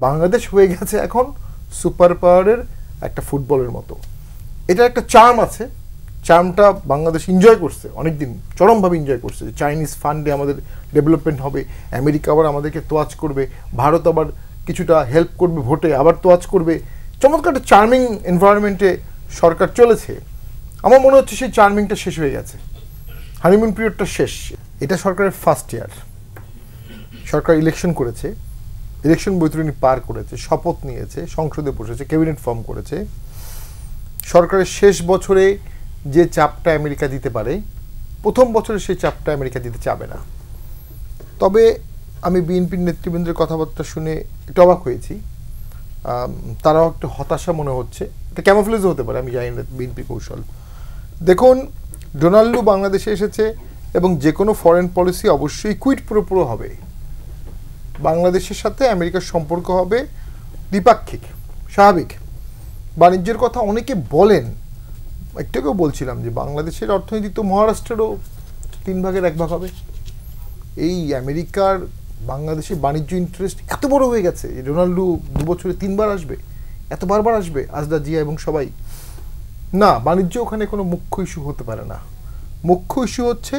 বাংলাদেশ হয়ে গেছে এখন সুপার পাওয়ারের একটা ফুটবলের মতো। এটা একটা চার্ম আছে, চার্মটা বাংলাদেশ এনজয় করছে অনেকদিন, চরমভাবে এনজয় করছে। চাইনিজ ফান্ডে আমাদের ডেভেলপমেন্ট হবে, আমেরিকা আবার আমাদেরকে তোয়াজ করবে, ভারত আবার কিছুটা হেল্প করবে, ভোটে আবার তোয়াজ করবে। চমৎকার একটা চার্মিং এনভায়রনমেন্টে সরকার চলেছে। আমার মনে হচ্ছে সেই চার্মিংটা শেষ হয়ে গেছে, হানিমুন পিরিয়ডটা শেষ। এটা সরকারের ফার্স্ট ইয়ার। সরকার ইলেকশন করেছে, ইলেকশন বৈতরণী পার করেছে, শপথ নিয়েছে, সংসদে বসেছে, ক্যাবিনেট ফর্ম করেছে। সরকারের শেষ বছরে যে চাপটা আমেরিকা দিতে পারে, প্রথম বছরে সেই চাপটা আমেরিকা দিতে চাবে না। তবে আমি বিএনপির নেতৃবৃন্দের কথাবার্তা শুনে একটু অবাক হয়েছি। তারাও একটু হতাশা মনে হচ্ছে। এটা ক্যামোফ্লেজও হতে পারে, আমি জানি না বিএনপি কৌশল। দেখুন, ডোনাল্ডো বাংলাদেশে এসেছে এবং যে কোনো ফরেন পলিসি অবশ্যই কুইট পুরোপুরো হবে। বাংলাদেশের সাথে আমেরিকার সম্পর্ক হবে দ্বিপাক্ষিক, স্বাভাবিক। বাণিজ্যের কথা অনেকে বলেন, একটাকেও বলছিলাম যে বাংলাদেশের অর্থনীতি তো মহারাষ্ট্রেরও 3 ভাগের 1 ভাগ হবে। এই আমেরিকার বাংলাদেশের বাণিজ্য ইন্টারেস্ট এত বড় হয়ে গেছে যে ডোনাল্ডো 2 বছরে 3 বার আসবে, এত বারবার আসবে, আজদা জিয়া এবং সবাই। না, বাণিজ্য ওখানে কোনো মুখ্য ইস্যু হতে পারে না। মুখ্য ইস্যু হচ্ছে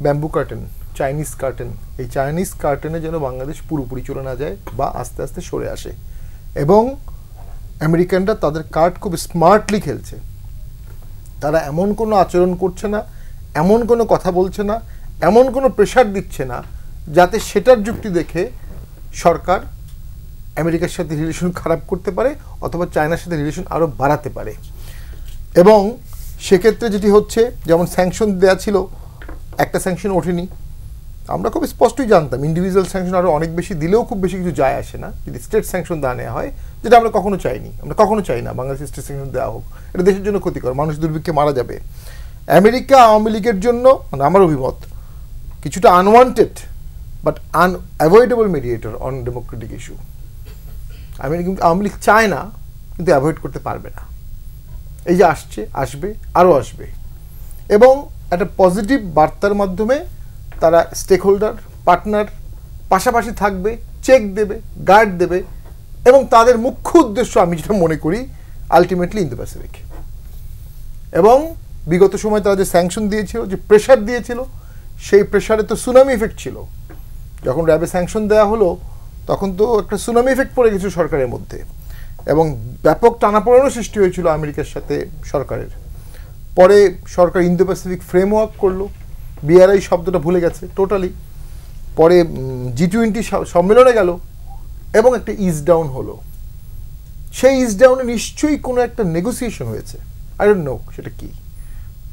ব্যাম্বু কার্টেন, চাইনিজ কার্টেন। এই চাইনিজ কার্টেনে যেন বাংলাদেশ পুরোপুরি চলে না যায় বা আস্তে আস্তে সরে আসে। এবং আমেরিকানরা তাদের কার্ড খুব স্মার্টলি খেলছে। তারা এমন কোনো আচরণ করছে না, এমন কোনো কথা বলছে না, এমন কোনো প্রেশার দিচ্ছে না যাতে সেটার যুক্তি দেখে সরকার আমেরিকার সাথে রিলেশন খারাপ করতে পারে অথবা চায়নার সাথে রিলেশন আরও বাড়াতে পারে। এবং সেক্ষেত্রে যেটি হচ্ছে, যেমন স্যাংশন দেওয়া ছিল, একটা স্যাংশন ওঠেনি। আমরা খুব স্পষ্টই জানতাম ইন্ডিভিজুয়াল স্যাংশন আরও অনেক বেশি দিলেও খুব বেশি কিছু যায় আসে না, যদি স্টেট স্যাংশন দেওয়া নেওয়া হয়, যেটা আমরা কখনো চাইনি। আমরা কখনো চাই না বাংলাদেশের স্টেট স্যাংশন দেওয়া হোক, এটা দেশের জন্য ক্ষতিকর, মানুষ দুর্ভিক্ষে মারা যাবে। আমেরিকা আওয়ামী লীগের জন্য, মানে আমার অভিমত, কিছুটা unwanted but unavoidable mediator on Democratic issue. Awami League চায় না, কিন্তু অ্যাভয়েড করতে পারবে না। এই যে আসছে, আসবে, আরও আসবে। এবং একটা পজিটিভ বার্তার মাধ্যমে তারা স্টেক হোল্ডার, পার্টনার পাশাপাশি থাকবে, চেক দেবে, গার্ড দেবে। এবং তাদের মুখ্য উদ্দেশ্য, আমি যেটা মনে করি, আলটিমেটলি ইন্দো প্যাসিফিক। এবং বিগত সময় তারা যে স্যাংশন দিয়েছিল, যে প্রেশার দিয়েছিল, সেই প্রেশারে তো সুনামি এফেক্ট ছিল। যখন র্যাবে স্যাংশন দেওয়া হলো তখন তো একটা সুনামি এফেক্ট পড়ে গেছিল সরকারের মধ্যে, এবং ব্যাপক টানাপোড়েনও সৃষ্টি হয়েছিল আমেরিকার সাথে সরকারের। পরে সরকার ইন্দো প্যাসিফিক ফ্রেমওয়ার্ক করলো, বিআরআই শব্দটা ভুলে গেছে টোটালি। পরে G20 সম্মেলনে গেল এবং একটা ইজ ডাউন হলো। সেই ইজ ডাউনে নিশ্চয়ই কোনো একটা নেগোসিয়েশন হয়েছে, আই ডোন্ট নো সেটা কি।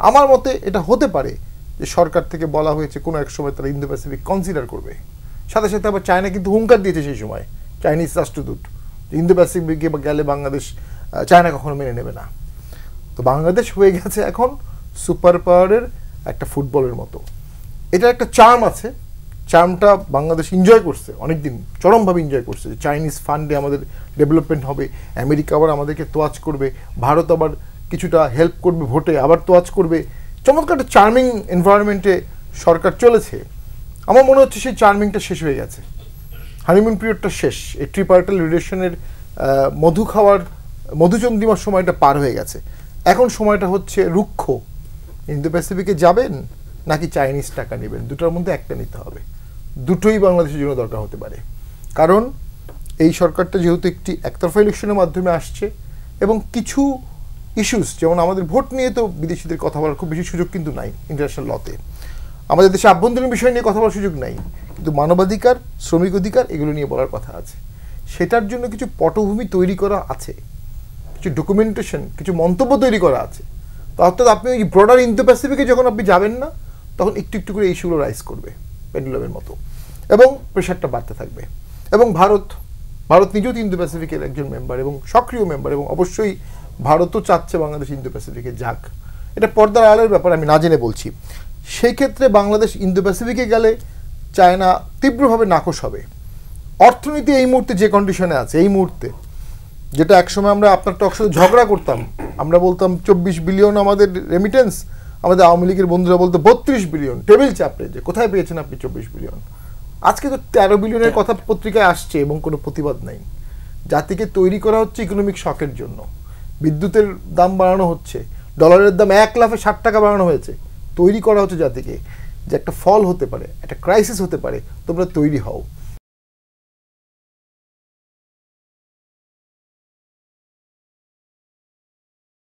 আমার মতে এটা হতে পারে যে সরকার থেকে বলা হয়েছে কোনো এক সময় তারা ইন্দো প্যাসিফিক কনসিডার করবে। সাথে সাথে আবার চায়না কিন্তু হুঙ্কার দিয়েছে সেই সময়, চাইনিজ রাষ্ট্রদূত, ইন্দো প্যাসিফিকে গেলে বাংলাদেশ, চায়না কখনো মেনে নেবে না। তো বাংলাদেশ হয়ে গেছে এখন সুপার পাওয়ারের একটা ফুটবলের মতো। এটা একটা চার্ম আছে, চার্মটা বাংলাদেশ এনজয় করছে অনেকদিন, চরমভাবে এনজয় করছে। চাইনিজ ফান্ডে আমাদের ডেভেলপমেন্ট হবে, আমেরিকা আবার আমাদেরকে তোয়াজ করবে, ভারত আবার কিছুটা হেল্প করবে, ভোটে আবার তোয়াজ করবে। চমৎকার একটা চার্মিং এনভায়রনমেন্টে সরকার চলেছে। আমার মনে হচ্ছে সেই চার্মিংটা শেষ হয়ে গেছে, হানিমুন পিরিয়ডটা শেষ। এই ট্রিপার্টাল রিলেশনের মধু খাওয়ার, মধুচন্দ্রিমার সময়টা পার হয়ে গেছে। এখন সময়টা হচ্ছে রুক্ষ। ইন্দো প্যাসিফিকে যাবেন নাকি চাইনিজ টাকা নেবেন, দুটোর মধ্যে একটা নিতে হবে। দুটোই বাংলাদেশের জন্য দরকার হতে পারে। কারণ এই সরকারটা যেহেতু একটি একতরফা ইলেকশনের মাধ্যমে আসছে, এবং কিছু ইস্যুস, যেমন আমাদের ভোট নিয়ে তো বিদেশিদের কথা বলার খুব বেশি সুযোগ কিন্তু নাই ইন্টারন্যাশনাল লতে। আমাদের দেশে আভ্যন্তরীণ বিষয় নিয়ে কথা বলার সুযোগ নাই, কিন্তু মানবাধিকার, শ্রমিক অধিকার এগুলো নিয়ে বলার কথা আছে। সেটার জন্য কিছু পটভূমি তৈরি করা আছে, কিছু ডকুমেন্টেশন, কিছু মন্তব্য তৈরি করা আছে। তো অর্থাৎ আপনি ওই ব্রডার ইন্দো প্যাসিফিকে যখন আপনি যাবেন না, তখন একটু একটু করে ইস্যুগুলো রাইজ করবে পেন্ডুলামের মতো, এবং প্রেশারটা বাড়তে থাকবে। এবং ভারত নিজেও ইন্দো প্যাসিফিকের একজন মেম্বার এবং সক্রিয় মেম্বার, এবং অবশ্যই ভারতও চাচ্ছে বাংলাদেশ ইন্দো প্যাসিফিকে যাক। এটা পর্দার আড়ালের ব্যাপার, আমি না জেনে বলছি। সেই ক্ষেত্রে বাংলাদেশ ইন্দো প্যাসিফিকে গেলে চায়না তীব্রভাবে নাকশ হবে। অর্থনীতি এই মুহূর্তে যে কন্ডিশনে আছে, এই মুহূর্তে যেটা একসময় আমরা আপনার টক সাথে ঝগড়া করতাম, আমরা বলতাম 24 বিলিয়ন আমাদের রেমিটেন্স, আমাদের আওয়ামী লীগের বন্ধুরা বলতো 32 বিলিয়ন, টেবিল চাপড়ে যে কোথায় পেয়েছেন আপনি 24 বিলিয়ন। আজকে তো 13 বিলিয়নের কথা পত্রিকায় আসছে এবং কোনো প্রতিবাদ নাই। জাতিকে তৈরি করা হচ্ছে ইকোনমিক শকের জন্য। বিদ্যুতের দাম বাড়ানো হচ্ছে, ডলারের দাম 1,60,000 বাড়ানো হয়েছে, তৈরি করা হচ্ছে জাতিকে যে একটা ফল হতে পারে, একটা ক্রাইসিস হতে পারে, তোমরা তৈরি হও।